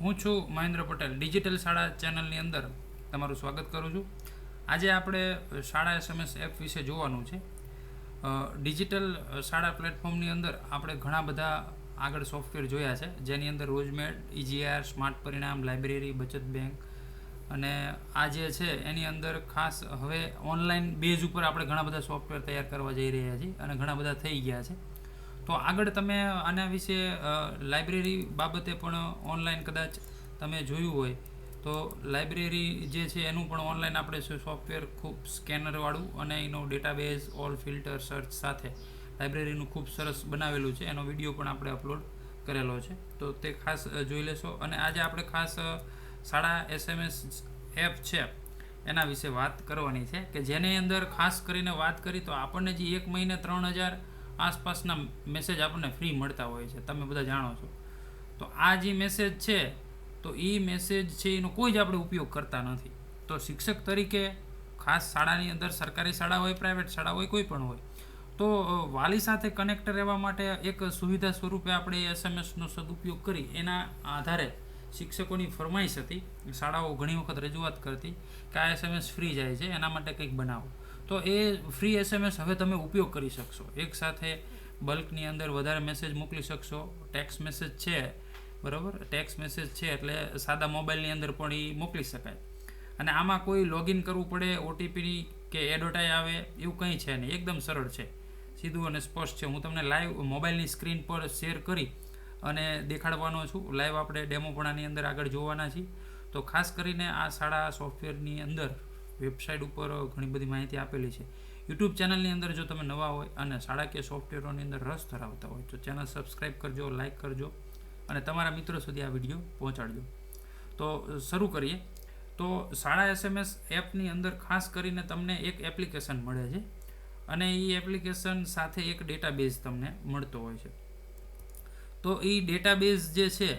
હું છું મહેન્દ્ર પટેલ, ડિજિટલ શાળા ચેનલની અંદર તમારું સ્વાગત કરું છું. આજે આપણે શાળા SMS એપ વિશે જોવાનું છે. ડિજિટલ શાળા પ્લેટફોર્મની અંદર આપણે ઘણા બધા આગળ સોફ્ટવેર જોયા છે, જેની અંદર રોજમેડ, EGR, સ્માર્ટ પરિણામ, લાઇબ્રેરી, બચત બેંક અને આ જે છે એની અંદર ખાસ હવે ઓનલાઈન બેઝ ઉપર આપણે ઘણા બધા સોફ્ટવેર તૈયાર કરવા જઈ રહ્યા છીએ અને ઘણા બધા થઈ ગયા છે. તો આગળ તમે આના વિશે લાઇબ્રેરી બાબતે પણ ઓનલાઈન કદાચ તમે જોયું હોય તો લાઇબ્રેરી જે છે એનું પણ ઓનલાઈન આપણે સોફ્ટવેર ખૂબ સ્કેનરવાળું અને એનો ડેટાબેઝ ઓલ ફિલ્ટર સર્ચ સાથે લાઇબ્રેરીનું ખૂબ સરસ બનાવેલું છે. એનો વિડીયો પણ આપણે અપલોડ કરેલો છે, તો તે ખાસ જોઈ લેશો. અને આજે આપણે ખાસ શાળા SMS એપ છે એના વિશે વાત કરવાની છે, કે જેની અંદર ખાસ કરીને વાત કરી તો આપણને જે 1 મહિને 3000 આસપાસના મેસેજ આપણને ફ્રી મળતા હોય છે, તમે બધા જાણો છો. તો આ જે મેસેજ છે તો એ મેસેજ છે એનો કોઈ જ આપણે ઉપયોગ કરતા નથી. તો શિક્ષક તરીકે ખાસ શાળાની અંદર, સરકારી શાળા હોય, પ્રાઇવેટ શાળા હોય, કોઈ પણ હોય, તો વાલી સાથે કનેક્ટ રહેવા માટે એક સુવિધા સ્વરૂપે આપણે SMSનો સદુપયોગ કરી એના આધારે શિક્ષકોની ફરમાઈશ હતી. શાળાઓ ઘણી વખત રજૂઆત કરતી કે આ SMS ફ્રી જાય છે, એના માટે કંઈક બનાવો. તો એ ફ્રી SMS હવે તમે ઉપયોગ કરી શકશો. એક સાથે બલ્કની અંદર વધારે મેસેજ મોકલી શકશો. ટેક્સ્ટ મેસેજ છે, બરાબર, ટેક્સ્ટ મેસેજ છે એટલે સાદા મોબાઈલની અંદર પણ એ મોકલી શકાય. અને આમાં કોઈ લોગિન કરવું પડે, OTP કે એડવર્ટાઈ આવે એવું કંઈ છે નહીં, એકદમ સરળ છે, સીધું અને સ્પષ્ટ છે. હું તમને લાઈવ મોબાઈલની સ્ક્રીન પર શેર કરી અને દેખાડવાનો છું. લાઈવ આપણે ડેમો પણ આની અંદર આગળ જોવાના છીએ. તો ખાસ કરીને આ શાળા સોફ્ટવેરની અંદર વેબસાઇટ ઉપર ઘણી બધી માહિતી આપેલી છે. યુટ્યુબ ચેનલની અંદર જો તમે નવા હોય અને શાળાકીય સોફ્ટવેરોની અંદર રસ ધરાવતા હોય તો ચેનલ સબસ્ક્રાઈબ કરજો, લાઇક કરજો અને તમારા મિત્રો સુધી આ વિડીયો પહોંચાડજો. તો શરૂ કરીએ. તો શાળા SMS એપની અંદર ખાસ કરીને તમને એક એપ્લિકેશન મળે છે અને એ એપ્લિકેશન સાથે એક ડેટાબેઝ તમને મળતો હોય છે. તો એ ડેટાબેઝ જે છે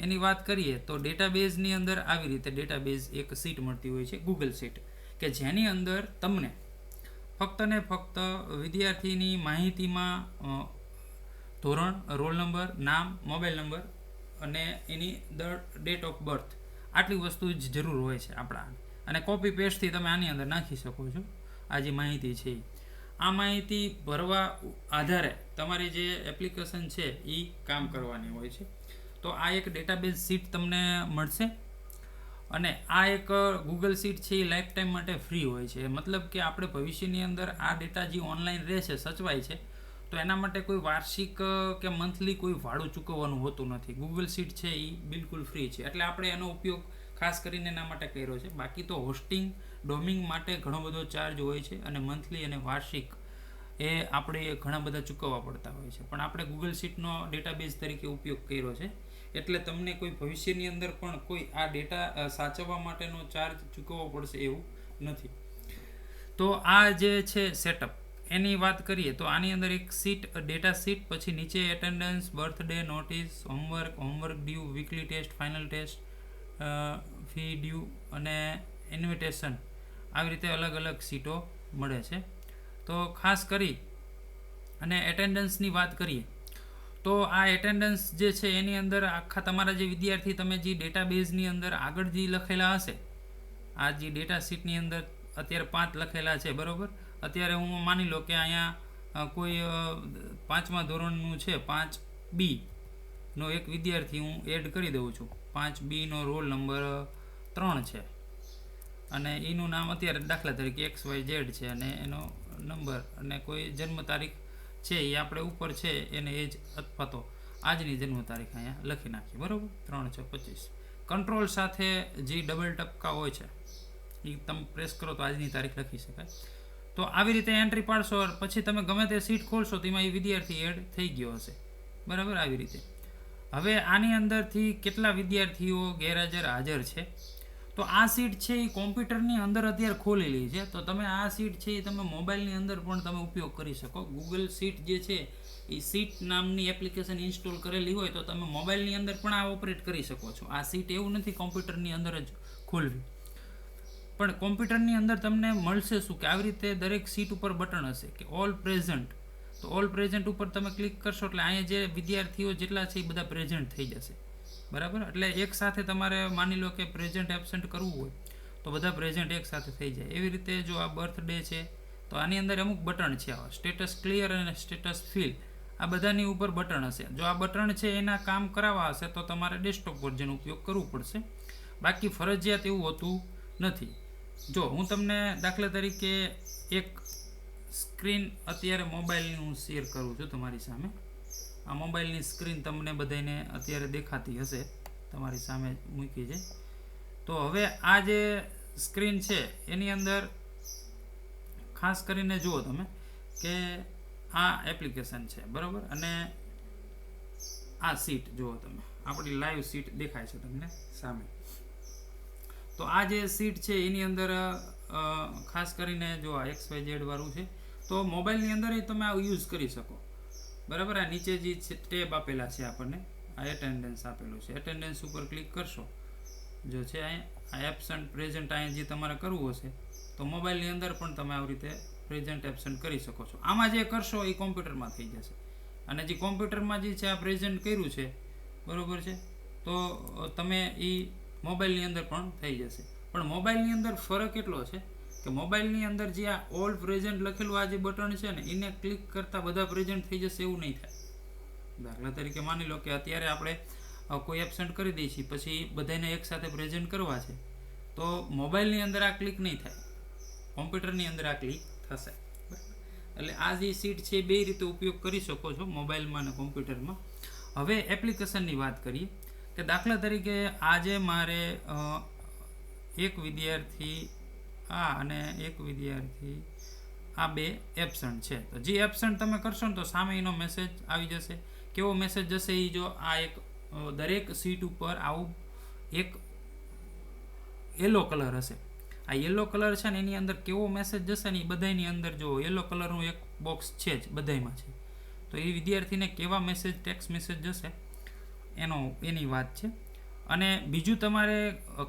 એની વાત કરીએ તો ડેટાબેઝની અંદર આવી રીતે ડેટાબેઝ એક સીટ મળતી હોય છે, ગૂગલ સીટ, કે જેની અંદર તમને ફક્ત ને ફક્ત વિદ્યાર્થીની માહિતીમાં ધોરણ, રોલ નંબર, નામ, મોબાઈલ નંબર અને એની ડેટ ઓફ બર્થ આટલી વસ્તુ જ જરૂર હોય છે આપણા. અને કોપી પેસ્ટથી તમે આની અંદર નાખી શકો છો આ જે માહિતી છે. આ માહિતી ભરવા આધારે તમારી જે એપ્લિકેશન છે એ કામ કરવાની હોય છે. તો આ એક ડેટાબેઝ સીટ તમને મળશે અને આ એક ગૂગલ સીટ છે એ લાઈફ ટાઈમ માટે ફ્રી હોય છે. મતલબ કે આપણે ભવિષ્યની અંદર આ ડેટા જે ઓનલાઈન રહેશે, સચવાય છે, તો એના માટે કોઈ વાર્ષિક કે મંથલી કોઈ ભાડું ચૂકવવાનું હોતું નથી. ગૂગલ સીટ છે એ બિલકુલ ફ્રી છે, એટલે આપણે એનો ઉપયોગ ખાસ કરીને એના માટે કર્યો છે. બાકી તો હોસ્ટિંગ, ડોમિંગ માટે ઘણો બધો ચાર્જ હોય છે અને મંથલી અને વાર્ષિક એ આપણે ઘણા બધા ચૂકવવા પડતા હોય છે. પણ આપણે ગૂગલ સીટનો ડેટાબેઝ તરીકે ઉપયોગ કર્યો છે, એટલે તમને કોઈ ભવિષ્યની અંદર પણ કોઈ આ ડેટા સાચવવા માટેનો ચાર્જ ચૂકવવો પડશે એવું નથી. તો આ જે છે સેટઅપ, એની વાત કરીએ તો આની અંદર એક સીટ, ડેટા સીટ, પછી નીચે attendance, birthday, notice, homework due, weekly test, final test, fee due અને ઇન્વિટેશન, આવી રીતે અલગ અલગ સીટો મળે છે. તો ખાસ કરી અને એટેન્ડન્સની વાત કરીએ તો આ એટેન્ડન્સ જે છે એની અંદર આખા તમારા જે વિદ્યાર્થી, તમે જે ડેટાબેઝની અંદર આગળ જે લખેલા હશે, આ જે ડેટા શીટની અંદર અત્યારે 5 લખેલા છે, બરાબર. અત્યારે હું માની લો કે અહીંયા કોઈ 5મા ધોરણનું છે, 5B નો એક વિદ્યાર્થી હું એડ કરી દઉં છું. 5B નો રોલ નંબર 3 છે અને એનું નામ અત્યારે દાખલા તરીકે XYZ છે અને એનો નંબર અને કોઈ જન્મ તારીખ છે એ આપણે ઉપર છે એને એજ અથવા તો આજની જન્મ તારીખ અહીંયા લખી નાખીએ, બરાબર. 3/6/25. કંટ્રોલ સાથે જે ડબલ ટપકા હોય છે એ તમે પ્રેસ કરો તો આજની તારીખ લખી શકાય. તો આવી રીતે એન્ટ્રી પાડશો, પછી તમે ગમે તે સીટ ખોલશો તેમાં એ વિદ્યાર્થી એડ થઈ ગયો હશે, બરાબર. આવી રીતે હવે આની અંદરથી કેટલા વિદ્યાર્થીઓ ગેરહાજર, હાજર છે, તો આ સીટ છે એ કોમ્પ્યુટરની અંદર અત્યારે ખોલેલી છે. તો તમે આ સીટ છે એ તમે મોબાઈલની અંદર પણ તમે ઉપયોગ કરી શકો. ગૂગલ સીટ જે છે એ સીટ નામની એપ્લિકેશન ઇન્સ્ટોલ કરેલી હોય તો તમે મોબાઈલની અંદર પણ આ ઓપરેટ કરી શકો છો. આ સીટ એવું નથી કોમ્પ્યુટરની અંદર જ ખોલવી, પણ કોમ્પ્યુટરની અંદર તમને મળશે શું કે આવી રીતે દરેક સીટ ઉપર બટન હશે કે ઓલ પ્રેઝન્ટ. તો ઓલ પ્રેઝન્ટ ઉપર તમે ક્લિક કરશો એટલે અહીંયા જે વિદ્યાર્થીઓ જેટલા છે એ બધા પ્રેઝન્ટ થઈ જશે. બરાબર. એટલે એક સાથે તમારે માની લો કે પ્રેઝન્ટ એબસન્ટ કરવું હોય તો બધા પ્રેઝન્ટ એક સાથે થઈ જાય. એવી રીતે જો આ બર્થડે છે તો આની અંદર અમુક બટન છે આવા સ્ટેટસ ક્લિયર અને સ્ટેટસ ફિલ, આ બધાની ઉપર બટન હશે. જો આ બટન છે એના કામ કરાવવા હશે તો તમારે ડેસ્કટોપ વર્ઝન ઉપયોગ કરવું પડશે, બાકી ફરજિયાત એવું હોતું નથી. જો હું તમને દાખલા તરીકે એક સ્ક્રીન અત્યારે મોબાઈલની હું શેર કરું છું તમારી સામે. આ મોબાઈલની સ્ક્રીન તમને બધાને અત્યારે દેખાતી હશે, તમારી સામે મૂકી છે. તો હવે આ જે સ્ક્રીન છે એની અંદર ખાસ કરીને જુઓ તમે કે આ એપ્લિકેશન છે બરાબર, અને આ સીટ જુઓ તમે, આપણી લાઈવ સીટ દેખાય છે તમને સામે. તો આ જે સીટ છે એની અંદર ખાસ કરીને જો આ XYZ વાળું છે, તો મોબાઈલની અંદર તમે આ યુઝ કરી શકો બરાબર. આ નીચે જે ટેબ આપેલા છે આપણને, આ એટેન્ડન્સ આપેલું છે, એટેન્ડન્સ ઉપર ક્લિક કરશો જો છે આ એબસન્ટ પ્રેઝન્ટ અહીંયા જે તમારે કરવું હશે તો મોબાઈલની અંદર પણ તમે આવી રીતે પ્રેઝન્ટ એબસન્ટ કરી શકો છો. આમાં જે કરશો એ કોમ્પ્યુટરમાં થઈ જશે, અને જે કોમ્પ્યુટરમાં જે છે આ પ્રેઝન્ટ કર્યું છે બરાબર છે, તો તમે એ મોબાઈલની અંદર પણ થઈ જશે. પણ મોબાઈલની અંદર ફરક એટલો છે કે મોબાઈલની અંદર જે આ ઓલ પ્રેઝન્ટ લખેલું આ જે બટન છે ને એને ક્લિક કરતાં બધા પ્રેઝન્ટ થઈ જશે એવું નહીં થાય. દાખલા તરીકે માની લો કે અત્યારે આપણે કોઈ એબસન્ટ કરી દઈએ છીએ, પછી બધાને એકસાથે પ્રેઝન્ટ કરવા છે તો મોબાઈલની અંદર આ ક્લિક નહીં થાય, કોમ્પ્યુટરની અંદર આ ક્લિક થશે. એટલે આ જે સીટ છે બે રીતે ઉપયોગ કરી શકો છો, મોબાઈલમાં અને કોમ્પ્યુટરમાં. હવે એપ્લિકેશનની વાત કરીએ કે દાખલા તરીકે આજે મારે એક વિદ્યાર્થી આ અને એક વિદ્યાર્થી આ બે એબસન્ટ છે, તો જે એબસન્ટ તમે કરશો ને તો સામે એનો મેસેજ આવી જશે. કેવો મેસેજ જશે એ જો આ એક દરેક સીટ ઉપર આવું એક યલો કલર હશે, આ યલો કલર છે ને એની અંદર કેવો મેસેજ જશે ને એ બધાની અંદર જો યલો કલરનું એક બોક્સ છે જ બધામાં છે, તો એ વિદ્યાર્થીને કેવા મેસેજ ટેક્સ્ટ મેસેજ જશે એની વાત છે. અને બીજું તમારે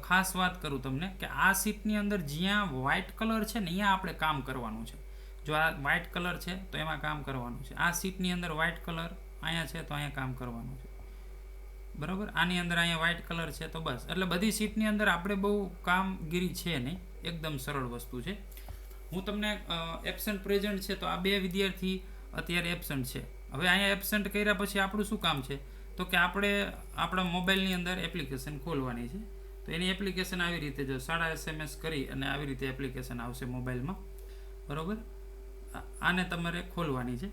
ખાસ વાત કરું તમને કે આ સીટની અંદર જ્યાં વ્હાઇટ કલર છે ને અહીંયા આપણે કામ કરવાનું છે. જો આ વ્હાઇટ કલર છે તો એમાં કામ કરવાનું છે. આ સીટની અંદર વ્હાઇટ કલર અહીંયા છે તો અહીંયા કામ કરવાનું છે બરાબર. આની અંદર અહીંયા વ્હાઇટ કલર છે તો બસ. એટલે બધી સીટની અંદર આપણે બહુ કામગીરી છે નહીં, એકદમ સરળ વસ્તુ છે. હું તમને એબસન્ટ પ્રેઝન્ટ છે તો આ બે વિદ્યાર્થી અત્યારે એબસન્ટ છે. હવે અહીંયા એબસન્ટ કર્યા પછી આપણું શું કામ છે તો કે આપણે આપણા મોબાઈલની અંદર એપ્લિકેશન ખોલવાની છે. તો એની એપ્લિકેશન આવી રીતે જો શાળા SMS કરી અને આવી રીતે એપ્લિકેશન આવશે મોબાઈલમાં બરાબર. આને તમારે ખોલવાની છે.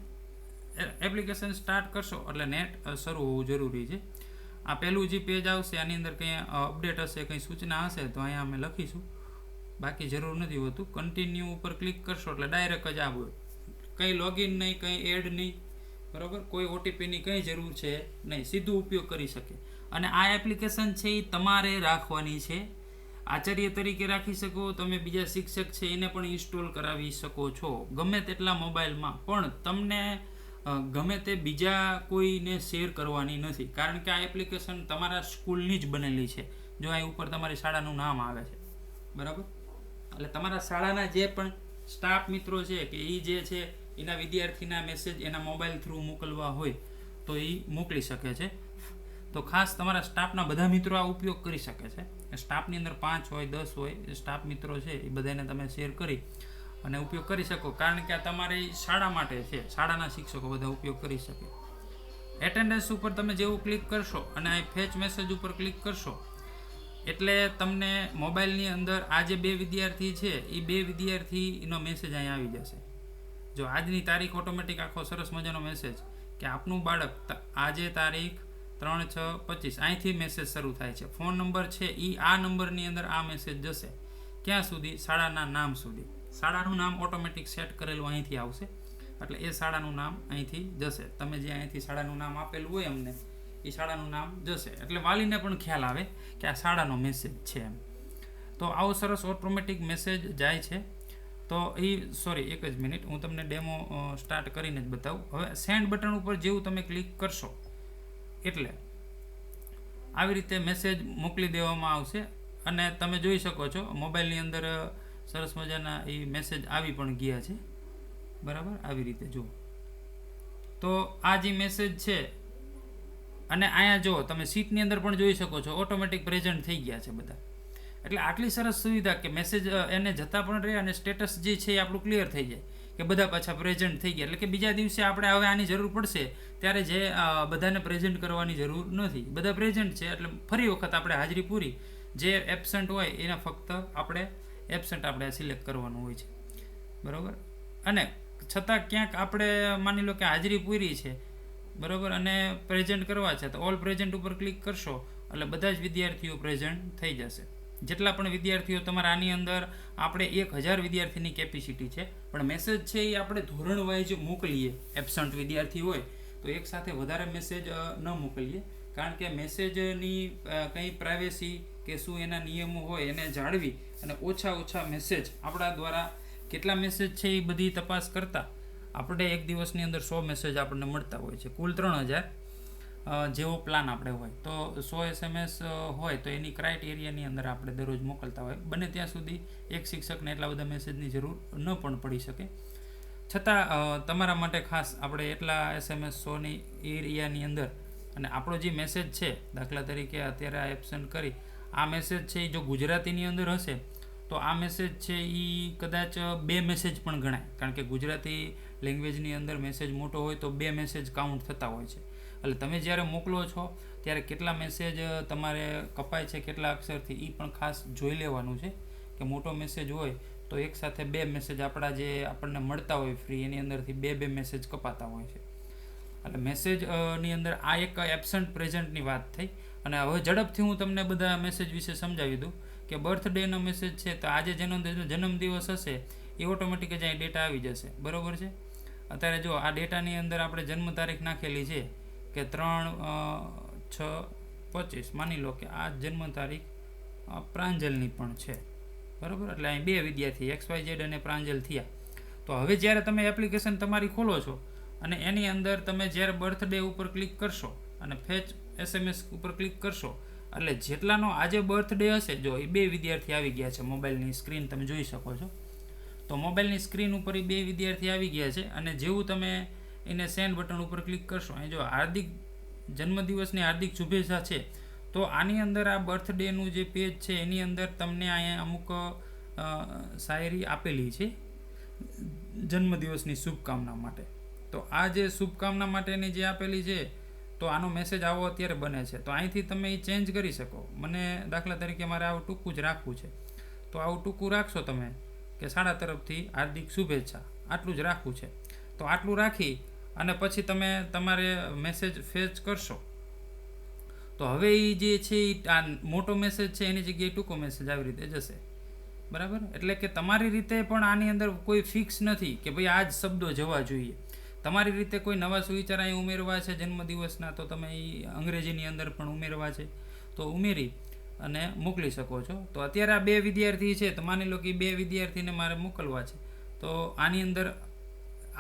એપ્લિકેશન સ્ટાર્ટ કરશો એટલે નેટ શરૂ હોવું જરૂરી છે. આ પહેલું જે પેજ આવશે આની અંદર કંઈ અપડેટ હશે, કંઈ સૂચના હશે તો અહીંયા અમે લખીશું, બાકી જરૂર નથી હોતું. કન્ટિન્યુ ઉપર ક્લિક કરશો એટલે ડાયરેક્ટ જ આવે, કંઈ લોગિન નહીં, કંઈ એડ નહીં બરાબર, કોઈ OTPની કંઈ જરૂર છે નહીં, સીધું ઉપયોગ કરી શકે. અને આ એપ્લિકેશન છે એ તમારે રાખવાની છે. આચાર્ય તરીકે રાખી શકો, તમે બીજા શિક્ષક છે એને પણ ઇન્સ્ટોલ કરાવી શકો છો ગમે તેટલા મોબાઈલમાં, પણ તમને ગમે તે બીજા કોઈને શેર કરવાની નથી, કારણ કે આ એપ્લિકેશન તમારા સ્કૂલની જ બનેલી છે. જો અહીં ઉપર તમારી શાળાનું નામ આવે છે બરાબર, એટલે તમારા શાળાના જે પણ સ્ટાફ મિત્રો છે કે એ જે છે એના વિદ્યાર્થીના મેસેજ એના મોબાઈલ થ્રુ મોકલવા હોય તો એ મોકલી શકે છે. તો ખાસ તમારા સ્ટાફના બધા મિત્રો આ ઉપયોગ કરી શકે છે. સ્ટાફની અંદર 5 હોય 10 હોય સ્ટાફ મિત્રો છે એ બધાને તમે શેર કરી અને ઉપયોગ કરી શકો, કારણ કે આ તમારી શાળા માટે છે, શાળાના શિક્ષકો બધા ઉપયોગ કરી શકે. એટેન્ડન્સ ઉપર તમે જેવું ક્લિક કરશો અને આ ફેચ મેસેજ ઉપર ક્લિક કરશો એટલે તમને મોબાઈલની અંદર આ જે બે વિદ્યાર્થી છે એ બે વિદ્યાર્થીનો મેસેજ અહીંયા આવી જશે. જો આજની તારીખ ઓટોમેટિક આખો સરસ મજાનો મેસેજ કે આપનું બાળક આજે તારીખ 3/6/25 અહીંથી મેસેજ શરૂ થાય છે. ફોન નંબર છે એ આ નંબરની અંદર આ મેસેજ જશે ક્યાં સુધી, શાળાના નામ સુધી. શાળાનું નામ ઓટોમેટિક સેટ કરેલું અહીંથી આવશે એટલે એ શાળાનું નામ અહીંથી જશે. તમે જે અહીંથી શાળાનું નામ આપેલું હોય અમને એ શાળાનું નામ જશે એટલે વાલીને પણ ખ્યાલ આવે કે આ શાળાનો મેસેજ છે એમ. તો આવો સરસ ઓટોમેટિક મેસેજ જાય છે. તો એ એક જ મિનિટ હું તમને ડેમો સ્ટાર્ટ કરીને જ બતાવું. હવે સેન્ડ બટન ઉપર જેવું તમે ક્લિક કરશો એટલે આવી રીતે મેસેજ મોકલી દેવામાં આવશે અને તમે જોઈ શકો છો મોબાઈલની અંદર સરસ મજાના એ મેસેજ આવી પણ ગયા છે બરાબર. આવી રીતે જુઓ તો આ જે મેસેજ છે અને અહીંયા જો તમે સીટની અંદર પણ જોઈ શકો છો ઓટોમેટિક પ્રેઝન્ટ થઈ ગયા છે બધા. એટલે આટલી સરસ સુવિધા કે મેસેજ એને જતા પણ રહે અને સ્ટેટસ જે છે એ આપણું ક્લિયર થઈ જાય કે બધા પાછા પ્રેઝન્ટ થઈ ગયા. એટલે કે બીજા દિવસે આપણે હવે આની જરૂર પડશે ત્યારે જે બધાને પ્રેઝન્ટ કરવાની જરૂર નથી, બધા પ્રેઝન્ટ છે. એટલે ફરી વખત આપણે હાજરી પૂરી, જે એબસન્ટ હોય એને ફક્ત આપણે એબસન્ટ આપણે સિલેક્ટ કરવાનું હોય છે, બરાબર. અને છતાં ક્યાંક આપણે માની લો કે હાજરી પૂરી છે, બરાબર, અને પ્રેઝન્ટ કરવા છે તો ઓલ પ્રેઝન્ટ ઉપર ક્લિક કરશો એટલે બધા જ વિદ્યાર્થીઓ પ્રેઝન્ટ થઈ જશે. જેટલા પણ વિદ્યાર્થીઓ તમારા આની અંદર આપણે 1000 વિદ્યાર્થીની કેપેસિટી છે, પણ મેસેજ છે એ આપણે ધોરણ વાઇઝ મોકલીએ. એબસન્ટ વિદ્યાર્થી હોય તો એક સાથે વધારે મેસેજ ન મોકલીએ, કારણ કે મેસેજની કંઈ પ્રાઇવેસી કે શું એના નિયમો હોય એને જાળવી અને ઓછા મેસેજ આપણા દ્વારા કેટલા મેસેજ છે એ બધી તપાસ કરતાં આપણે એક દિવસની અંદર 100 મેસેજ આપણને મળતા હોય છે. કુલ 3000 જેવો પ્લાન આપણે હોય તો 100 SMS હોય તો એની ક્રાઇટેરિયાની અંદર આપણે દરરોજ મોકલતા હોય. બને ત્યાં સુધી એક શિક્ષકને એટલા બધા મેસેજની જરૂર ન પણ પડી શકે. છતાં તમારા માટે ખાસ આપણે એટલા SMS 100ની એરિયાની અંદર અને આપણો જે મેસેજ છે, દાખલા તરીકે અત્યારે આ એબસન્ટ કરી આ મેસેજ છે એ જો ગુજરાતીની અંદર હશે તો આ મેસેજ છે એ કદાચ 2 મેસેજ પણ ગણાય, કારણ કે ગુજરાતી લેંગ્વેજની અંદર મેસેજ મોટો હોય તો 2 મેસેજ કાઉન્ટ થતા હોય છે. એટલે તમે જ્યારે મોકલો છો ત્યારે કેટલા મેસેજ તમારે કપાય છે, કેટલા અક્ષરથી, એ પણ ખાસ જોઈ લેવાનું છે. કે મોટો મેસેજ હોય તો એક સાથે 2 મેસેજ આપણા જે આપણને મળતા હોય ફ્રી એની અંદરથી 2 મેસેજ કપાતા હોય છે. એટલે મેસેજની અંદર આ એક એબસન્ટ પ્રેઝન્ટની વાત થઈ. અને હવે ઝડપથી હું તમને બધા મેસેજ વિશે સમજાવી દઉં કે બર્થડેનો મેસેજ છે તો આજે જેનો જન્મદિવસ હશે એ ઓટોમેટિક જ અહીં ડેટા આવી જશે, બરાબર છે. અત્યારે જો આ ડેટાની અંદર આપણે જન્મ તારીખ નાખેલી છે કે 3/6/25, માની લો કે આ જન્મ તારીખ પ્રાંજલની પણ છે, બરાબર. એટલે અહીં 2 વિદ્યાર્થી XYZ અને પ્રાંજલ થયા. તો હવે જ્યારે તમે એપ્લિકેશન તમારી ખોલો છો અને એની અંદર તમે જ્યારે બર્થડે ઉપર ક્લિક કરશો અને ફેચ SMS ઉપર ક્લિક કરશો એટલે જેટલાનો આજે બર્થડે હશે, જો એ 2 વિદ્યાર્થી આવી ગયા છે. મોબાઈલની સ્ક્રીન તમે જોઈ શકો છો. તો મોબાઈલની સ્ક્રીન ઉપર એ 2 વિદ્યાર્થી આવી ગયા છે અને જેવું તમે એને સેન્ડ બટન ઉપર ક્લિક કરશો, અહીં જો હાર્દિક જન્મદિવસની હાર્દિક શુભેચ્છા છે, તો આની અંદર આ બર્થડેનું જે પેજ છે એની અંદર તમને અહીંયા અમુક શાયરી આપેલી છે જન્મદિવસની શુભકામના માટે. તો આ જે શુભકામના માટેની જે આપેલી છે તો આનો મેસેજ આવો અત્યારે બને છે, તો અહીંથી તમે એ ચેન્જ કરી શકો. મને દાખલા તરીકે મારે આવું ટૂંકું જ રાખવું છે તો આવું ટૂંકું રાખશો તમે કે શાળા તરફથી હાર્દિક શુભેચ્છા, આટલું જ રાખવું છે. તો આટલું રાખી અને પછી તમે તમારે મેસેજ ફેચ કરશો તો હવે એ જે છે એ આ મોટો મેસેજ છે એની જગ્યાએ ટૂંકો મેસેજ આવી રીતે જશે, બરાબર. એટલે કે તમારી રીતે પણ આની અંદર કોઈ ફિક્સ નથી કે ભાઈ આ જ શબ્દો જવા જોઈએ. તમારી રીતે કોઈ નવા સુવિચાર અહીં ઉમેરવા છે જન્મદિવસના તો તમે એ અંગ્રેજીની અંદર પણ ઉમેરવા છે તો ઉમેરી અને મોકલી શકો છો. તો અત્યારે આ 2 વિદ્યાર્થી છે તો માની લો કે 2 વિદ્યાર્થીને મારે મોકલવા છે તો આની અંદર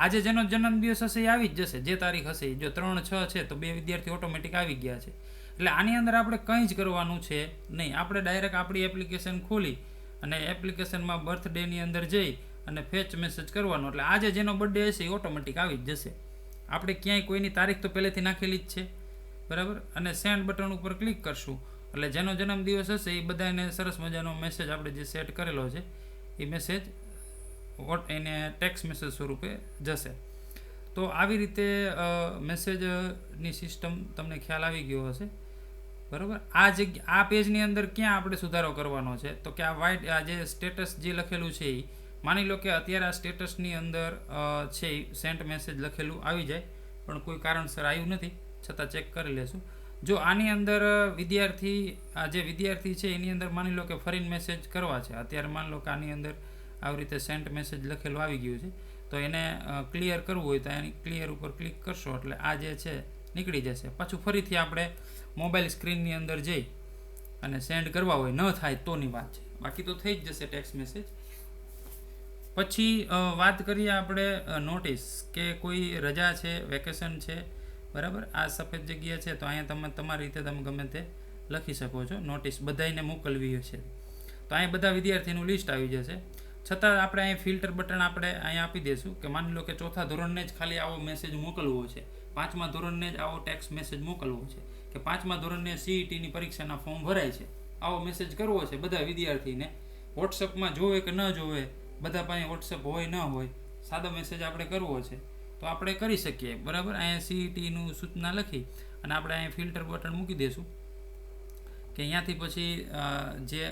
આજે જેનો જન્મદિવસ હશે એ આવી જ જશે, જે તારીખ હશે. જો 3/6 છે તો 2 વિદ્યાર્થી ઓટોમેટિક આવી ગયા છે. એટલે આની અંદર આપણે કંઈ જ કરવાનું છે નહીં. આપણે ડાયરેક્ટ આપણી એપ્લિકેશન ખોલી અને એપ્લિકેશનમાં બર્થડેની અંદર જઈ અને ફેચ મેસેજ કરવાનો, એટલે આજે જેનો બર્થડે હશે એ ઓટોમેટિક આવી જ જશે. આપણે ક્યાંય કોઈની તારીખ તો પહેલેથી નાખેલી જ છે, બરાબર. અને સેન્ડ બટન ઉપર ક્લિક કરશું એટલે જેનો જન્મદિવસ હશે એ બધાને સરસ મજાનો મેસેજ આપણે જે સેટ કરેલો છે એ મેસેજ એને ટેક્સ્ટ મેસેજ સ્વરૂપે જશે. તો આવી રીતે મેસેજની સિસ્ટમ તમને ખ્યાલ આવી ગયો હશે, બરાબર. આ પેજની અંદર ક્યાં આપણે સુધારો કરવાનો છે તો કે આ જે સ્ટેટસ જે લખેલું છે એ માની લો કે અત્યારે આ સ્ટેટસની અંદર છે સેન્ટ મેસેજ લખેલું આવી જાય પણ કોઈ કારણસર આવ્યું નથી, છતાં ચેક કરી લેશું. જો આની અંદર આ જે વિદ્યાર્થી છે એની અંદર માની લો કે ફરીને મેસેજ કરવા છે, અત્યારે માની લો કે આની અંદર આવી રીતે સેન્ટ મેસેજ લખેલું આવી ગયું છે તો એને ક્લિયર કરવું હોય તો એની ક્લિયર ઉપર ક્લિક કરશો એટલે આ જે છે નીકળી જશે. પાછું ફરીથી આપણે મોબાઈલ સ્ક્રીનની અંદર જઈ અને સેન્ડ કરવા હોય ન થાય તોની વાત છે, બાકી તો થઈ જ જશે ટેક્સ્ટ મેસેજ. પછી વાત કરીએ આપણે નોટિસ કે કોઈ રજા છે, વેકેશન છે, બરાબર. આ સફેદ જગ્યા છે તો અહીંયા તમે તમારી રીતે તમે ગમે તે લખી શકો છો. નોટિસ બધાને મોકલવી છે તો અહીંયા બધા વિદ્યાર્થીનું લિસ્ટ આવી જશે. છતાં આપણે અહીં ફિલ્ટર બટન આપણે અહીંયા આપી દઈશું કે માની લો કે 4થા ધોરણને જ ખાલી આવો મેસેજ મોકલવો છે પાંચમા ધોરણને જ આવો ટેક્સ્ટ મેસેજ મોકલવો છે કે પાંચમા ધોરણને CETની પરીક્ષાના ફોર્મ ભરાય છે, આવો મેસેજ કરવો છે બધા વિદ્યાર્થીને. વોટ્સઅપમાં જોવે કે ન જોવે, બધા પાસે વોટ્સઅપ હોય ન હોય, સાદો મેસેજ આપણે કરવો છે તો આપણે કરી શકીએ. બરાબર, અહીંયા CETનું સૂચના લખી અને આપણે અહીંયા ફિલ્ટર બટન મૂકી દઈશું કે અહીંયાથી પછી જે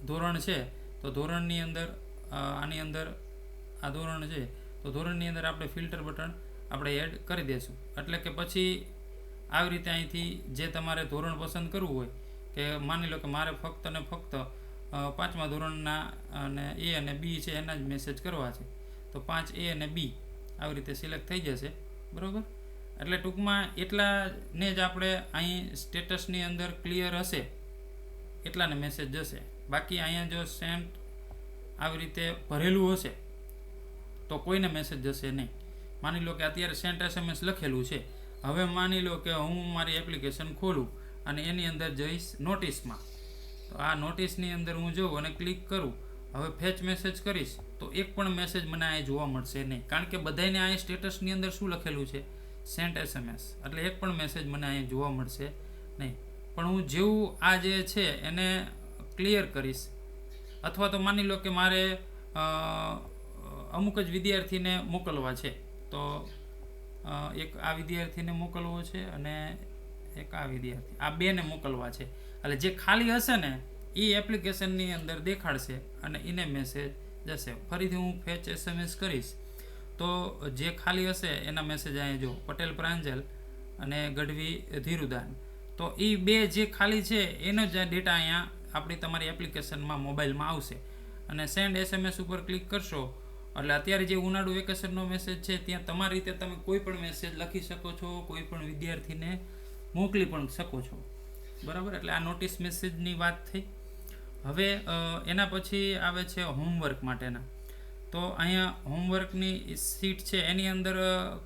ધોરણ છે તો ધોરણની અંદર આની અંદર આ ધોરણ છે તો ધોરણની અંદર આપણે ફિલ્ટર બટન આપણે એડ કરી દઈશું. એટલે કે પછી આવી રીતે અહીંથી જે તમારે ધોરણ પસંદ કરવું હોય, કે માની લો કે મારે ફક્ત ને ફક્ત પાંચમા ધોરણના અને A અને B છે એના જ મેસેજ કરવા છે, તો 5A અને B આવી રીતે સિલેક્ટ થઈ જશે. બરાબર, એટલે ટૂંકમાં એટલાને જ આપણે અહીં સ્ટેટસની અંદર ક્લિયર હશે એટલાને મેસેજ જશે. બાકી અહીંયા જો સેન્ટ આવી રીતે ભરેલું હશે તો કોઈને મેસેજ જશે નહીં. માની લો કે અત્યારે સેન્ટ SMS લખેલું છે, હવે માની લો કે હું મારી એપ્લિકેશન ખોલું અને એની અંદર જઈશ નોટિસમાં, તો આ નોટિસની અંદર હું જાઉં અને ક્લિક કરું, હવે ફેચ મેસેજ કરીશ તો એક પણ મેસેજ મને અહીં જોવા મળશે નહીં, કારણ કે બધાને અહીં સ્ટેટસની અંદર શું લખેલું છે, સેન્ટ SMS, એટલે એક પણ મેસેજ મને અહીં જોવા મળશે નહીં. પણ હું જેવું આ જે છે એને ક્લિયર કરીશ, અથવા તો માની લો કે મારે અમુક જ વિદ્યાર્થીને મોકલવા છે, તો એક આ વિદ્યાર્થીને મોકલવો છે અને એક આ વિદ્યાર્થી, આ બેને મોકલવા છે. એટલે જે ખાલી હશે ને એ એપ્લિકેશનની અંદર દેખાડશે અને એને મેસેજ જશે. ફરીથી હું ફેચ SMS કરીશ તો જે ખાલી હશે એના મેસેજ અહીંયા જો પટેલ પ્રાંજલ અને ગઢવી ધીરુદાન, તો એ બે જે ખાલી છે એનો જ ડેટા અહીંયા આપણી તમારી એપ્લિકેશનમાં મોબાઈલમાં આવશે. અને સેન્ડ SMS ઉપર ક્લિક કરશો એટલે અત્યારે જે ઉનાળુ વેકેશનનો મેસેજ છે ત્યાં તમારી રીતે તમે કોઈ પણ મેસેજ લખી શકો છો, કોઈ પણ વિદ્યાર્થીને મોકલી પણ શકો છો. બરાબર, એટલે આ નોટિસ મેસેજની વાત થઈ. હવે એના પછી આવે છે હોમવર્ક માટેના. તો અહીંયા હોમવર્કની શીટ છે એની અંદર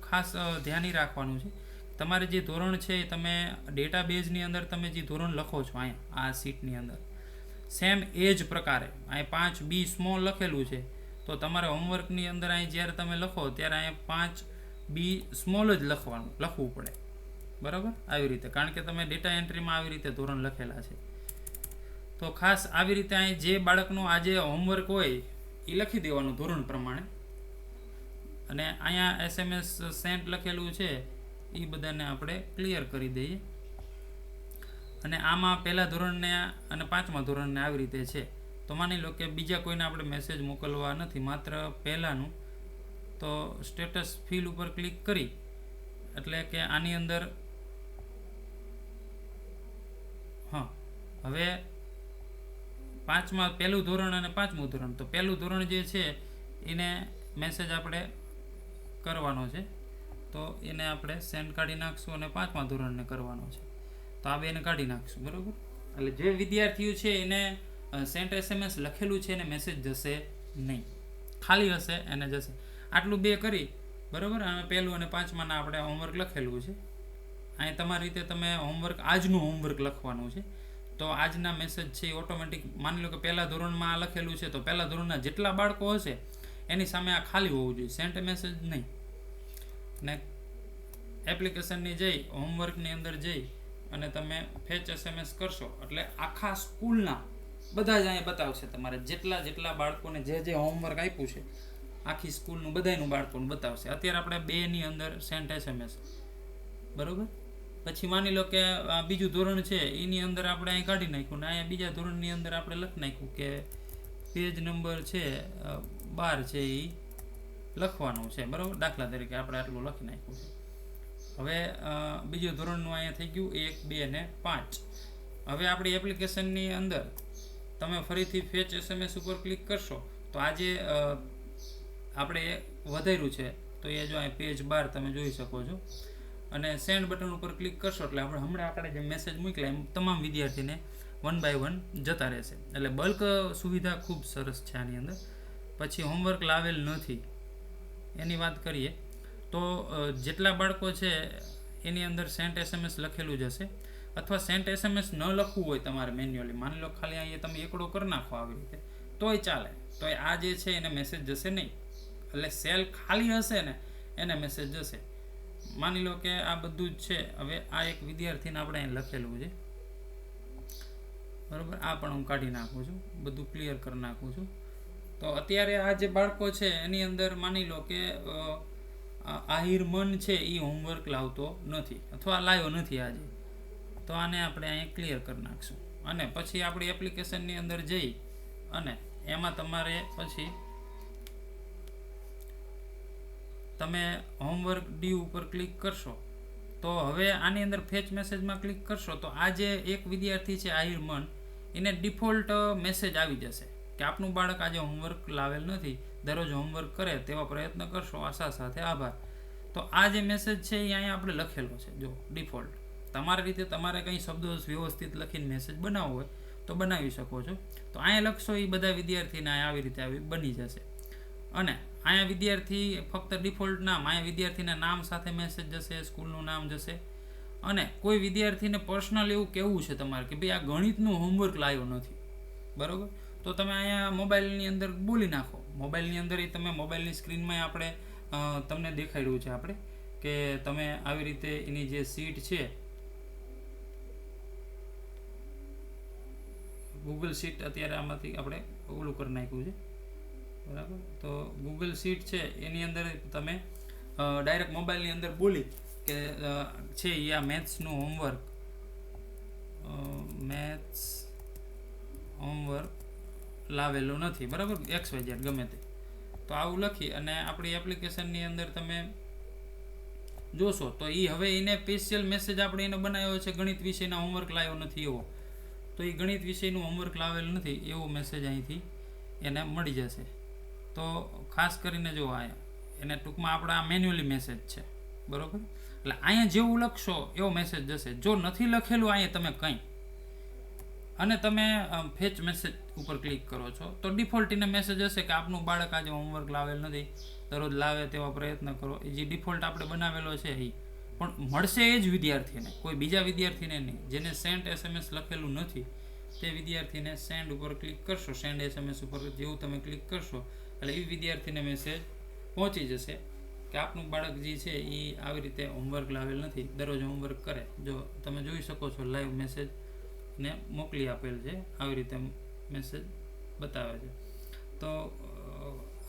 ખાસ ધ્યાન રાખવાનું છે, તમારે જે ધોરણ છે એ તમે ડેટાબેઝની અંદર તમે જે ધોરણ લખો છો અહીંયા આ શીટની અંદર સેમ એ જ પ્રકારે અહીં 5B સ્મોલ લખેલું છે, તો તમારે હોમવર્કની અંદર અહીં જ્યારે તમે લખો ત્યારે અહીંયા 5B સ્મોલ જ લખવું પડે. બરાબર, આવી રીતે, કારણ કે તમે ડેટા એન્ટ્રીમાં આવી રીતે ધોરણ લખેલા છે. તો ખાસ આવી રીતે અહીં જે બાળકનું આજે હોમવર્ક હોય એ લખી દેવાનું ધોરણ પ્રમાણે. અને અહીંયા SMS સેન્ટ લખેલું છે એ બધાને આપણે ક્લિયર કરી દઈએ. અને આમાં પહેલા ધોરણને અને પાંચમા ધોરણને આવી રીતે છે, તો માની લો કે બીજા કોઈને આપણે મેસેજ મોકલવા નથી, માત્ર પહેલાંનું, તો સ્ટેટસ ફીલ ઉપર ક્લિક કરી એટલે કે આની અંદર હવે પહેલું ધોરણ અને પાંચમું ધોરણ, તો પહેલું ધોરણ જે છે એને મેસેજ આપણે કરવાનો છે, તો એને આપણે સેન્ડ કાઢી નાખશું અને પાંચમા ધોરણને કરવાનો છે, તો આ બેને કાઢી નાખશું. બરાબર, એટલે જે વિદ્યાર્થીઓ છે એને સેન્ટ SMS લખેલું છે એને મેસેજ જશે નહીં, ખાલી હશે એને જશે. આટલું બે કરી બરાબર. અને પહેલું અને પાંચમાના આપણે હોમવર્ક લખેલું છે, અહીં તમારી રીતે તમે હોમવર્ક આજનું હોમવર્ક લખવાનું છે, તો આજના મેસેજ છે એ ઓટોમેટિક માની લો કે પહેલા ધોરણમાં આ લખેલું છે તો પહેલા ધોરણના જેટલા બાળકો હશે એની સામે આ ખાલી હોવું જોઈએ, સેન્ટ મેસેજ નહીં. ને એપ્લિકેશનની જઈ હોમવર્કની અંદર જઈ અને તમે ફેચ SMS કરશો એટલે આખા સ્કૂલના બધા જ અહીંયા બતાવશે, તમારે જેટલા બાળકોને જે હોમવર્ક આપ્યું છે આખી સ્કૂલનું બધાનું બાળકોને બતાવશે. અત્યારે આપણે 2ની અંદર સેન્ટ SMS. બરાબર, પછી માની લો કે બીજું ધોરણ છે એની અંદર આપણે અહીં કાઢી નાખ્યું ને અહીંયા બીજા ધોરણની અંદર આપણે લખી નાખ્યું કે પેજ નંબર છે 12 છે એ લખવાનું છે. બરાબર, દાખલા તરીકે આપણે આટલું લખી નાખ્યું છે. હવે બીજું ધોરણનું અહીંયા થઈ ગયું 1, 2 અને 5. હવે આપણી એપ્લિકેશનની અંદર તમે ફરીથી ફેચ SMS ઉપર ક્લિક કરશો તો આજે આપણે વધાર્યું છે તો એ જો અહીં પેજ 12 તમે જોઈ શકો છો. અને સેન્ડ બટન ઉપર ક્લિક કરશો એટલે આપણે જે મેસેજ મોકલ્યા એમ તમામ વિદ્યાર્થીને 1 by 1 જતા રહેશે. એટલે બલ્ક સુવિધા ખૂબ સરસ છે આની અંદર. પછી હોમવર્ક લાવેલ નથી એની વાત કરીએ તો જેટલા બાળકો છે એની અંદર સેન્ટ SMS લખેલું જ હશે, અથવા સેન્ટ SMS ન લખવું હોય તમારે મેન્યુઅલી, માની લો ખાલી અહીંયા તમે એકડો કરી નાખો આવી રીતે તોય ચાલે, તો આ જે છે એને મેસેજ જશે નહીં. એટલે સેલ ખાલી હશે ને એને મેસેજ જશે. માની લો કે આ બધું જ છે. હવે આ એક વિદ્યાર્થીને આપણે અહીં લખેલું છે, બરાબર. આ પણ હું કાઢી નાખું છું, બધું ક્લિયર કરી નાખું છું. તો અત્યારે આ જે બાળકો છે એની અંદર માની લો કે આહિર મન છે એ હોમવર્ક લાવતો નથી અથવા લાવ્યો નથી આજે. તો આને આપણે અહીંયા ક્લિયર કરી નાખશું અને પછી આપણી એપ્લિકેશનની અંદર જઈ અને એમાં તમારે પછી તમે હોમવર્ક ડી ઉપર ક્લિક કરશો તો હવે આની અંદર ફેચ મેસેજમાં ક્લિક કરશો તો આ જે એક વિદ્યાર્થી છે આહિર મન, એને ડિફોલ્ટ મેસેજ આવી જશે કે આપનું બાળક આજે હોમવર્ક લાવેલ નથી, દરરોજ હોમવર્ક કરે તેવા પ્રયત્ન કરશો, આશા સાથે આભાર. તો આ જે મેસેજ છે એ અહીંયા આપણે લખેલો છે જો ડિફોલ્ટ. તમારી રીતે તમારે કંઈ શબ્દો વ્યવસ્થિત લખીને મેસેજ બનાવવો હોય તો બનાવી શકો છો. તો અહીંયા લખશો એ બધા વિદ્યાર્થીને આવી રીતે બની જશે. અને અહીંયા વિદ્યાર્થી ફક્ત ડિફોલ્ટ નામ, અહીંયા વિદ્યાર્થીના નામ સાથે મેસેજ જશે, સ્કૂલનું નામ જશે. અને કોઈ વિદ્યાર્થીને પર્સનલ એવું કહેવું છે તમારે કે ભાઈ આ ગણિતનું હોમવર્ક લાવ્યો નથી, બરાબર. તો તમે અહીંયા મોબાઈલની અંદર બોલી નાખો. મોબાઈલની અંદર એ તમે મોબાઈલની સ્ક્રીનમાં આપણે તમને દેખાડ્યું છે આપણે કે તમે આવી રીતે એની જે સીટ છે, ગૂગલ સીટ અત્યારે આમાંથી આપણે ઓલું કરી નાખ્યું છે, બરાબર. તો ગૂગલ સીટ છે એની અંદર તમે ડાયરેક્ટ મોબાઈલની અંદર બોલી કે છે આ મેથ્સનું હોમવર્ક લાવેલું નથી, બરાબર, XYZ ગમે તે. તો આવું લખી અને આપણી એપ્લિકેશનની અંદર તમે જોશો તો એ હવે એને સ્પેશિયલ મેસેજ આપણે એને બનાવ્યો છે ગણિત વિષયના હોમવર્ક લાવ્યો નથી એવો. તો એ ગણિત વિષયનું હોમવર્ક લાવેલ નથી એવો મેસેજ અહીંથી એને મળી જશે. તો ખાસ કરીને જો અહીંયા એને ટૂંકમાં આપણા આ મેન્યુઅલી મેસેજ છે, બરાબર. એટલે અહીંયા જેવું લખશો એવો મેસેજ જશે. જો નથી લખેલું અહીંયા તમે કંઈ અને તમે ફેચ મેસેજ ઉપર ક્લિક કરો છો તો ડિફોલ્ટ એને મેસેજ હશે કે આપનું બાળક આજે હોમવર્ક લાવેલ નથી, દરરોજ લાવે તેવા પ્રયત્ન કરો. એ જે ડિફોલ્ટ આપણે બનાવેલો છે એ પણ મળશે એ જ વિદ્યાર્થીને, કોઈ બીજા વિદ્યાર્થીને નહીં. જેને સેન્ડ SMS લખેલું નથી તે વિદ્યાર્થીને સેન્ડ ઉપર ક્લિક કરશો, સેન્ડ SMS ઉપર જેવું તમે ક્લિક કરશો એટલે એ વિદ્યાર્થીને મેસેજ પહોંચી જશે કે આપનું બાળક જે છે એ આવી રીતે હોમવર્ક લાવેલ નથી, દરરોજ હોમવર્ક કરે. જો તમે જોઈ શકો છો લાઈવ મેસેજ ને મોકલી આપેલ છે, આવી રીતે મેસેજ બતાવે છે. તો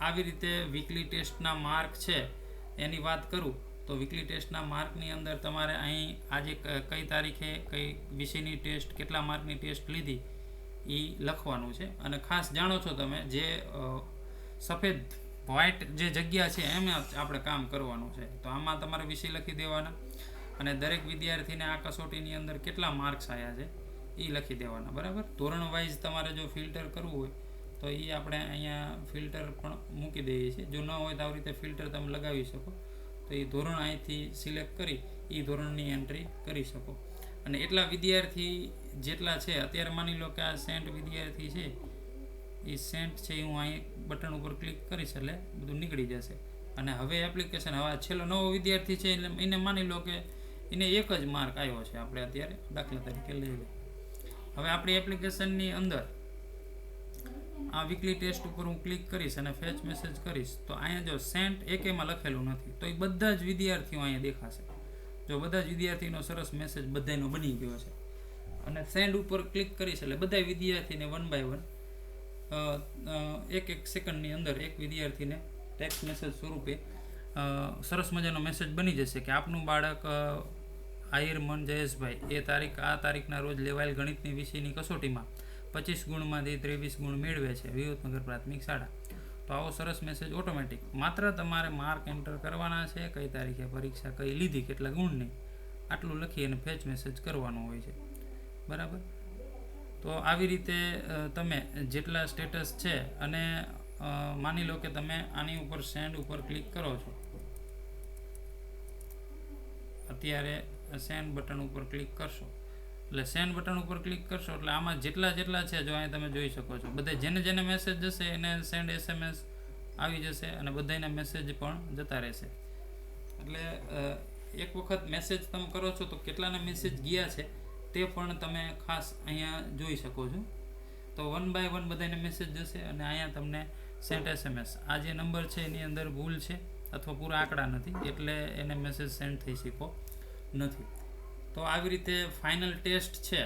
આવી રીતે વીકલી ટેસ્ટના માર્ક છે એની વાત કરું તો વીકલી ટેસ્ટના માર્કની અંદર તમારે અહીં આજે કઈ તારીખે કઈ વિષયની ટેસ્ટ, કેટલા માર્કની ટેસ્ટ લીધી એ લખવાનું છે. અને ખાસ જાણો છો તમે જે સફેદ વ્હાઇટ જે જગ્યા છે એમાં આપણે કામ કરવાનું છે. તો આમાં તમારે વિષય લખી દેવાના અને દરેક વિદ્યાર્થીને આ કસોટીની અંદર કેટલા માર્ક્સ આવ્યા છે એ લખી દેવાના, બરાબર. ધોરણ વાઇઝ તમારે જો ફિલ્ટર કરવું હોય તો એ આપણે અહીંયા ફિલ્ટર પણ મૂકી દઈએ છીએ. જો ન હોય તો આવી રીતે ફિલ્ટર તમે લગાવી શકો. તો એ ધોરણ અહીંથી સિલેક્ટ કરી એ ધોરણની એન્ટ્રી કરી શકો. અને એટલા વિદ્યાર્થી જેટલા છે અત્યારે માની લો કે આ સેન્ટ વિદ્યાર્થી છે, એ સેન્ટ છે હું અહીં બટન ઉપર ક્લિક કરીશ એટલે બધું નીકળી જશે. અને હવે એપ્લિકેશન હવે છેલ્લો નવો વિદ્યાર્થી છે એટલે એને માની લો કે એને એક જ માર્ક આવ્યો છે, આપણે અત્યારે દાખલા તરીકે લઈ લઈએ. હવે આપણી એપ્લિકેશનની અંદર આ વીકલી ટેસ્ટ ઉપર હું ક્લિક કરીશ અને ફેચ મેસેજ કરીશ તો અહીંયા જો સેન્ટ એકેમાં લખેલું નથી તો એ બધા જ વિદ્યાર્થીઓ અહીંયા દેખાશે. જો બધા જ વિદ્યાર્થીનો સરસ મેસેજ બધાનો બની ગયો છે અને સેન્ડ ઉપર ક્લિક કરીશ એટલે બધા વિદ્યાર્થીને 1 by 1 એક સેકન્ડની અંદર એક વિદ્યાર્થીને ટેક્સ્ટ મેસેજ સ્વરૂપે સરસ મજાનો મેસેજ બની જશે કે આપનું બાળક આહિર મન જયેશભાઈ એ આ તારીખના રોજ લેવાયેલ ગણિતની વિષયની કસોટીમાં 25 ગુણમાંથી 23 ગુણ મેળવે છે, વિહતનગર પ્રાથમિક શાળા. તો આવો સરસ મેસેજ ઓટોમેટિક માત્ર તમારે માર્ક એન્ટર કરવાના છે, કઈ તારીખે પરીક્ષા કઈ લીધી, કેટલા ગુણની, આટલું લખી અને ફેચ મેસેજ કરવાનું હોય છે, બરાબર. તો આવી રીતે તમે જેટલા સ્ટેટસ છે અને માની લો કે તમે આની ઉપર સેન્ડ ઉપર ક્લિક કરો છો, અત્યારે સેન્ડ બટન ઉપર ક્લિક કરશો એટલે સેન્ડ બટન ઉપર ક્લિક કરશો એટલે આમાં જેટલા છે જો અહીં તમે જોઈ શકો છો બધા જેને મેસેજ જશે એને સેન્ડ SMS આવી જશે અને બધાના મેસેજ પણ જતા રહેશે. એટલે એક વખત મેસેજ તમે કરો છો તો કેટલાના મેસેજ ગયા છે તે પણ તમે ખાસ અહીંયા જોઈ શકો છો. તો 1 by 1 બધાને મેસેજ જશે અને અહીંયા તમને સેન્ટ SMS આ જે નંબર છે એની અંદર ભૂલ છે અથવા પૂરા આંકડા નથી, એટલે એને મેસેજ સેન્ડ થઈ શકો નથી. તો આવી રીતે ફાઇનલ ટેસ્ટ છે,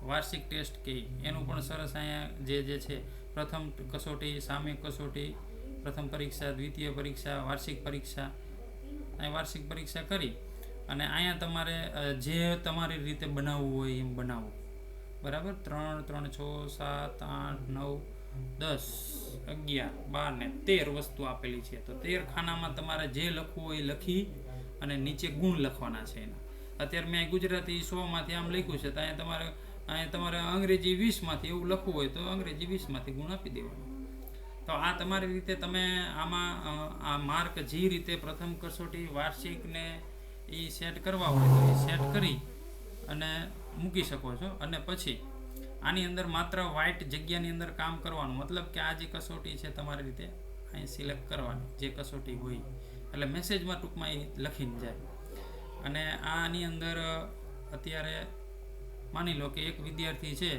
વાર્ષિક ટેસ્ટ કે એનું પણ સરસ અહીંયા જે છે, પ્રથમ કસોટી, સામયિક કસોટી, પ્રથમ પરીક્ષા, દ્વિતીય પરીક્ષા, વાર્ષિક પરીક્ષા, અહીં વાર્ષિક પરીક્ષા કરી અને અહીંયા તમારે જે તમારી રીતે બનાવવું હોય એમ બનાવો. બરાબર, 3, 3, 6, 7, 8, 9, 10, 11, 12 ને 13 વસ્તુ આપેલી છે. તો 13 ખાનામાં તમારે જે લખવું હોય એ લખી અને નીચે ગુણ લખવાના છે એના. અત્યારે મેં ગુજરાતી 100માંથી આમ લખ્યું છે, તો અહીંયા તમારે અંગ્રેજી 20માંથી એવું લખવું હોય તો અંગ્રેજી 20માંથી ગુણ આપી દેવાનો. તો આ તમારી રીતે તમે આમાં આ માર્ક જે રીતે પ્રથમ કસોટી, વાર્ષિક ને એ સેટ કરવા હોય તો એ સેટ કરી અને મૂકી શકો છો. અને પછી આની અંદર માત્ર વ્હાઇટ જગ્યાની અંદર કામ કરવાનું, મતલબ કે આ જે કસોટી છે તમારી રીતે અહીં સિલેક્ટ કરવાની, જે કસોટી હોય એટલે મેસેજમાં ટૂંકમાં એ લખીને જાય. અને આની અંદર અત્યારે માની લો કે એક વિદ્યાર્થી છે,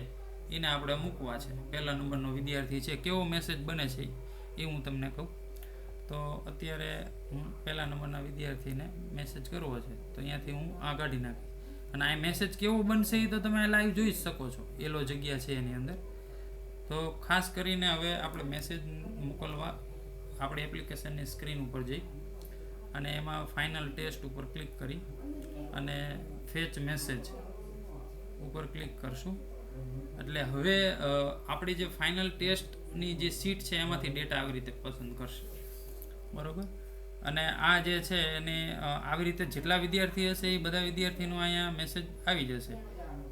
એને આપણે મૂકવા છે, પહેલા નંબરનો વિદ્યાર્થી છે, કેવો મેસેજ બને છે એ હું તમને કહું. તો અત્યારે હું પહેલા નંબરના વિદ્યાર્થીને મેસેજ કરવો છે, તો અહીંયાથી હું આ કાઢી નાખીશ અને આ મેસેજ કેવો બનશે એ તો તમે લાઈવ જોઈ શકો છો, એલો જગ્યા છે એની અંદર. તો ખાસ કરીને હવે આપણે મેસેજ મોકલવા આપણે એપ્લિકેશનની સ્ક્રીન ઉપર જઈ અને એમાં ફાઇનલ ટેસ્ટ ઉપર ક્લિક કરી અને ફેચ મેસેજ ઉપર ક્લિક કરશું. એટલે હવે આપણી જે ફાઇનલ ટેસ્ટની જે સીટ છે એમાંથી ડેટા આવી રીતે પસંદ કરશે. બરાબર, અને આ જે છે એને આવી રીતે જેટલા વિદ્યાર્થી હશે એ બધા વિદ્યાર્થીનો અહીંયા મેસેજ આવી જશે.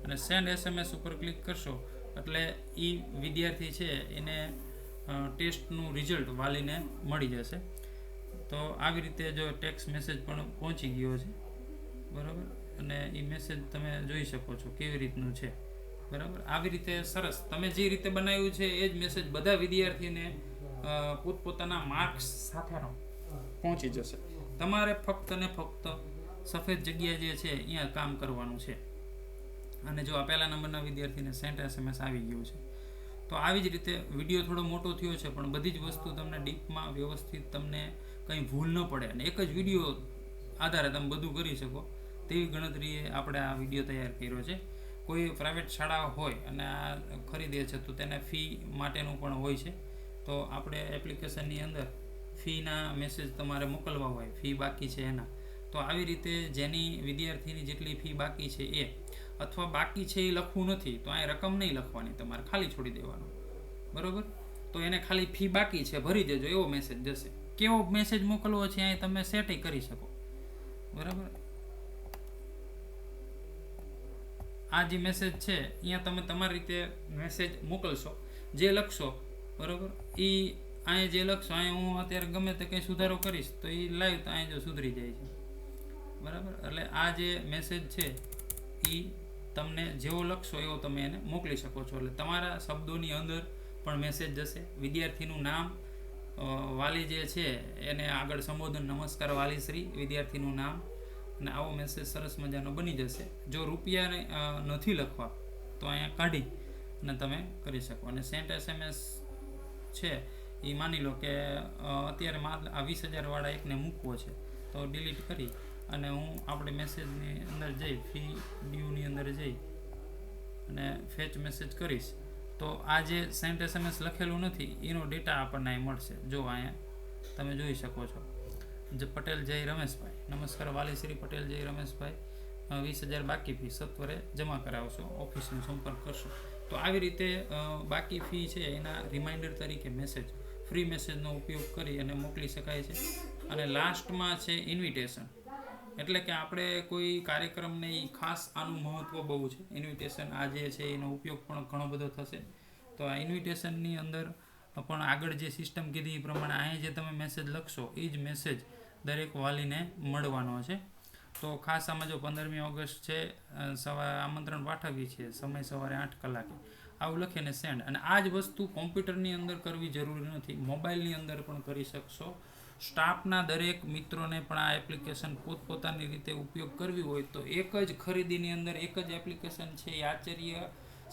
અને સેન્ડ SMS ઉપર ક્લિક કરશો એટલે એ વિદ્યાર્થી છે એને ટેસ્ટનું રિઝલ્ટ વાલીને મળી જશે. તો આવી રીતે જો ટેક્સ્ટ મેસેજ પણ પહોંચી ગયો છે. બરાબર, અને એ મેસેજ તમે જોઈ શકો છો કેવી રીતનું છે. બરાબર, આવી રીતે સરસ તમે જે રીતે બનાવ્યું છે એ જ મેસેજ બધા વિદ્યાર્થીને પોતપોતાના માર્ક્સ સાથેનો પહોંચી જશે. તમારે ફક્ત ને ફક્ત સફેદ જગ્યા જે છે અહીંયા કામ કરવાનું છે. અને જો આ પહેલા નંબરના વિદ્યાર્થીને સેન્ટ SMS આવી ગયું છે. તો આવી જ રીતે વિડીયો થોડો મોટો થયો છે, પણ બધી જ વસ્તુ તમને ડીપમાં વ્યવસ્થિત તમને કંઈ ભૂલ ન પડે અને એક જ વિડીયો આધારે તમે બધું કરી શકો તેવી ગણતરીએ આપણે આ વિડીયો તૈયાર કર્યો છે. કોઈ પ્રાઇવેટ શાળા હોય અને આ ખરીદે છે તો તેને ફી માટેનું પણ હોય છે. તો આપણે એપ્લિકેશનની અંદર ફીના મેસેજ તમારે મોકલવા હોય, ફી બાકી છે એના, તો આવી રીતે જેની વિદ્યાર્થીની જેટલી ફી બાકી છે એ, અથવા બાકી છે એ લખવું નથી તો અહીં રકમ નહીં લખવાની, તમારે ખાલી છોડી દેવાનું. બરાબર, તો એને ખાલી ફી બાકી છે ભરી દેજો એવો મેસેજ જશે. કેવો મેસેજ મોકલવો છે અહીં તમે સેટ કરી શકો. બરાબર, આ જે મેસેજ છે અહીંયા તમે તમારી રીતે મેસેજ મોકલશો, જે લખશો. બરાબર, એ અહીંયા જે લખશો, અહીંયા હું અત્યારે ગમે તે કંઈ સુધારો કરીશ તો એ લાઈવ તો અહીંયા જો સુધરી જાય છે. બરાબર, એટલે આ જે મેસેજ છે એ તમને જેવો લખશો એવો તમે એને મોકલી શકો છો. એટલે તમારા શબ્દોની અંદર પણ મેસેજ જશે, વિદ્યાર્થીનું નામ, વાલી જે છે એને આગળ સંબોધન, નમસ્કાર વાલીશ્રી, વિદ્યાર્થીનું નામ, અને આવો મેસેજ સરસ મજાનો બની જશે. જો રૂપિયા નથી લખવા તો અહીંયા કાઢી અને તમે કરી શકો. અને સેન્ટ SMS છે એ માની લો કે અત્યારે આ 20,000 વાળા એકને મૂકવો છે તો ડિલીટ કરી અને હું આપણે મેસેજની અંદર જઈ ફી ડ્યુની અંદર જઈ અને ફેચ મેસેજ કરીશ તો આ જે સેન્ટ SMS લખેલું નથી એનો ડેટા આપણને અહીં મળશે. જો અહીંયા તમે જોઈ શકો છો, જે પટેલ જય રમેશભાઈ, નમસ્કાર વાલીશ્રી પટેલ જય રમેશભાઈ, 20,000 બાકી ફી સત્વરે જમા કરાવશો, ઓફિસનો સંપર્ક કરશો. તો આવી રીતે બાકી ફી છે એના રિમાઇન્ડર તરીકે મેસેજ, ફ્રી મેસેજનો ઉપયોગ કરી અને મોકલી શકાય છે. અને લાસ્ટમાં છે ઇન્વિટેશન, એટલે કે આપણે કોઈ કાર્યક્રમને એ ખાસ આનું મહત્ત્વ બહુ છે. ઇન્વિટેશન આ જે છે એનો ઉપયોગ પણ ઘણો બધો થશે. તો આ ઇન્વિટેશનની અંદર પણ આગળ જે સિસ્ટમ કીધી એ પ્રમાણે અહીં જે તમે મેસેજ લખશો એ જ મેસેજ દરેક વાલીને મળવાનો છે. તો ખાસ આમાં જો 15મી ઓગસ્ટ છે, આમંત્રણ પાઠવીએ છીએ, સમય સવારે 8 કલાકે, આવું લખીને સેન્ડ. અને આ જ વસ્તુ કોમ્પ્યુટરની અંદર કરવી જરૂરી નથી, મોબાઈલની અંદર પણ કરી શકશો. સ્ટાફના દરેક મિત્રોને પણ આ એપ્લિકેશન પોતપોતાની રીતે ઉપયોગ કરવી હોય તો એક જ ખરીદીની અંદર એક જ એપ્લિકેશન છે એ આચાર્ય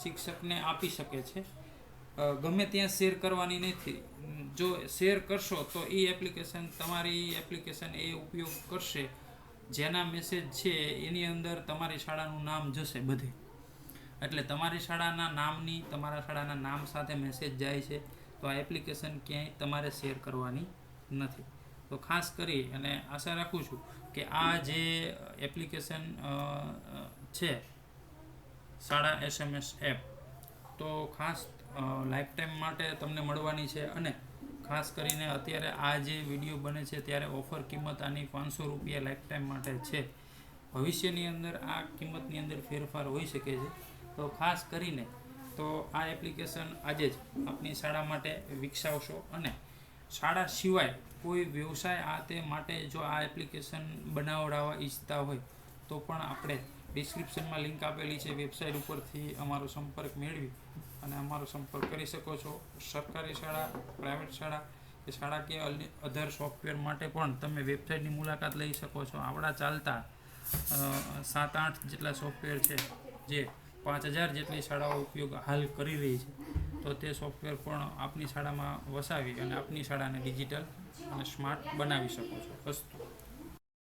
શિક્ષકને આપી શકે છે. ગમે ત્યાં શેર કરવાની નથી. જો શેર કરશો તો એ એપ્લિકેશન તમારી એપ્લિકેશન એ ઉપયોગ કરશે જેના મેસેજ છે એની અંદર તમારી શાળાનું નામ જશે બધે. એટલે તમારી શાળાના નામની તમારા શાળાના નામ સાથે મેસેજ જાય છે તો આ એપ્લિકેશન ક્યાંય તમારે શેર કરવાની નથી. તો ખાસ કરી અને આશા રાખું છું કે આ જે એપ્લિકેશન છે શાળા SMS એપ, તો ખાસ લાઈફ ટાઈમ માટે તમને મળવાની છે. અને ખાસ કરીને અત્યારે આ જે વિડીયો બને છે ત્યારે ઓફર કિંમત આની 500 રૂપિયા લાઈફ ટાઈમ માટે છે. ભવિષ્યની અંદર આ કિંમતની અંદર ફેરફાર હોઈ શકે છે. તો ખાસ કરીને તો આ એપ્લિકેશન આજે જ આપની શાળા માટે વિકસાવશો. અને શાળા સિવાય કોઈ વ્યવસાય આ તે માટે જો આ એપ્લિકેશન બનાવડાવવા ઈચ્છતા હોય તો પણ આપણે ડિસ્ક્રિપ્શનમાં લિંક આપેલી છે, વેબસાઇટ ઉપરથી અમારો સંપર્ક મેળવી અને અમારો સંપર્ક કરી શકો છો. સરકારી શાળા, પ્રાઇવેટ શાળા કે શાળાકીય અધર સોફ્ટવેર માટે પણ તમે વેબસાઇટની મુલાકાત લઈ શકો છો. આવડા ચાલતા 7-8 જેટલા સોફ્ટવેર છે જે 5000 જેટલી શાળાઓ ઉપયોગ હાલ કરી રહી છે. તો તે સોફ્ટવેર પણ આપની શાળામાં વસાવી અને આપની શાળાને ડિજિટલ અને સ્માર્ટ બનાવી શકો છો. અસ્તુ.